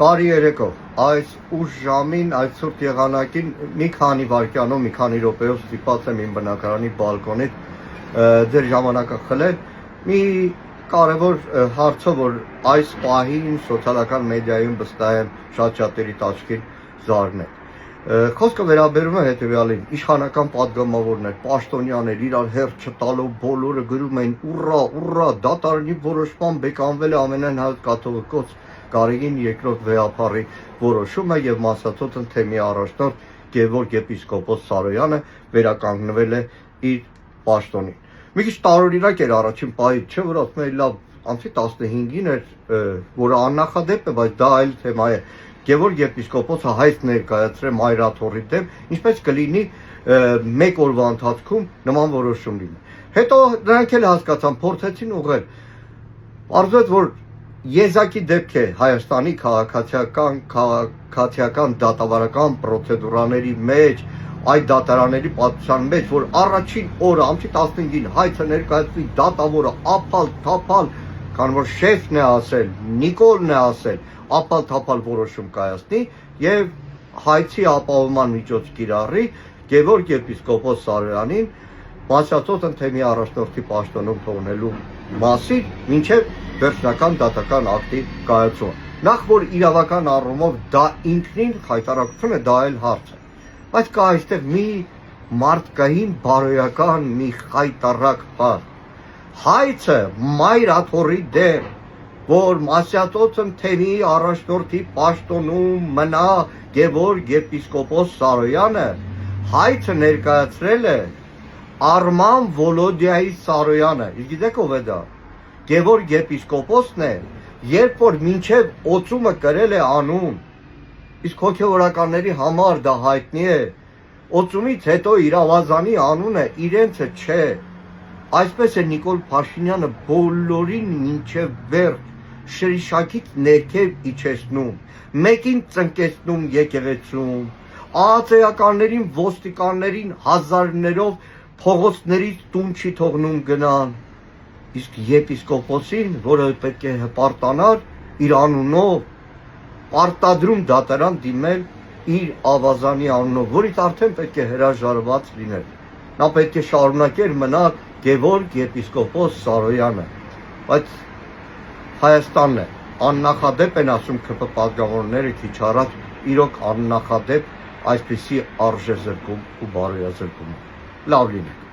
Բարի երեկո, այս ուշ ժամին, այս ցուրտ եղանակին մի քանի վայրկյանով, մի քանի րոպեով ստիպված եմ իմ բնակարանի բալկոնից ձեր ժամանակը խլել մի կարևոր հարցով, որ այս պահին սոցիալական մեդիայում վստահ եմ շատ-շատերի աչքին զարն է։ Խոսքը վերաբերում է հետևյալին, իշխանական պատգամավորներ, պաշտոնյաներ իրար հերթ չտալով բոլորը գրում են ուռա, դատարանի որոշմամբ բեկանվել է ամենայն հայոց կաթողիկոս Գարեգին II վեհափառի որոշումը եւ մասացոտն թեմի առաջնորդ Գևորգ եպիսկոպոս Սարոյանը վերականգնվել է իր պաշտոնին։ Մի քիչ տարօրինակ էր առաջին պահից, չէ՞ որ ասում էի լավ, ամսի 15-ին էր, որը աննախադեպ է, բայց դա այլ թեմա է։ Գևորգ եպիսկոպոսը հայց ներկայացրել մայրաթոռի դեմ, ինչպես կլինի մեկ օրվա ընթացքում նման որոշում լինի։ Հետո նրանք էլ հասկացան, փորձեցին ուղղել։ Պարզվեց, որ եզակի դեպք է Հայաստանի քաղաքացիական դատավարական պրոցեդուրաների մեջ, այդ դատարանների պատմության մեջ, որ առաջին օրը ամսի 15-ին հայցը ներկայացվի դատավորը ափալ-թափալ, քան որ շեֆն է ասել, Նիկոլն է ասել, ափալ-թափալ որոշում կայացնի եւ հայցի ապահովման միջոց կիրառի Գևորգ եպիսկոպոս Սարոյանին մասացոտն թեմի առաջնորդի պաշտոնում թողնելու մասին մինչև վերջնական դատական ակտի կայացումը։ Նախ որ իրավական առումով դա ինքնին խայտարակություն է, դա այլ հարց է։ Բայց կա այստեղ մի մարդկային բարոյական մի խայտարակ բան։ Հայցը մայրաթոռի դեմ, որ մասյատոցն թեմի առաջնորդի պաշտոնում մնա Գևորգ եպիսկոպոս Սարոյանը, հայցը ներկայացրել է Արման Վոլոդիայի Սարոյանը։ Իսկ գիտեք ով է դա։ Գևորգ եպիսկոպոսն է, երբ որ մինչև օծումը կրել է անուն, իսկ հոգևորականների համար դա հայտնի է, օծումից հետո իր ավազանի անունը իրենցը չէ։ Այսպես է Նիկոլ Փաշինյանը բոլորին մինչև վերջ շրիշակից ներքև իջեցնում, մեկին ծնկեցնում եկեղեցում, ԱԱԾ-ականներին, ոստիկաններին հազարներով փողոցներից տուն չի թողնում գնան։ Իսկ եպիսկոպոսին, որը պետք է հպարտանար իր անունով, պարտադրում դատարան դիմել իր ավազանի անունով, որից արդեն պետք է հրաժարված լինել։ Նա պետք է շարունակեր մնալ Գևորգ եպիսկոպոս Սարոյանը։ Բայց Հայաստանն է, աննախադեպ են ասում ԿՊ պատգամավորները քիչ առաջ, իրոք աննախադեպ այսպիսի արժեզրկում ու բարոյազրկում։ Լավ լինեք։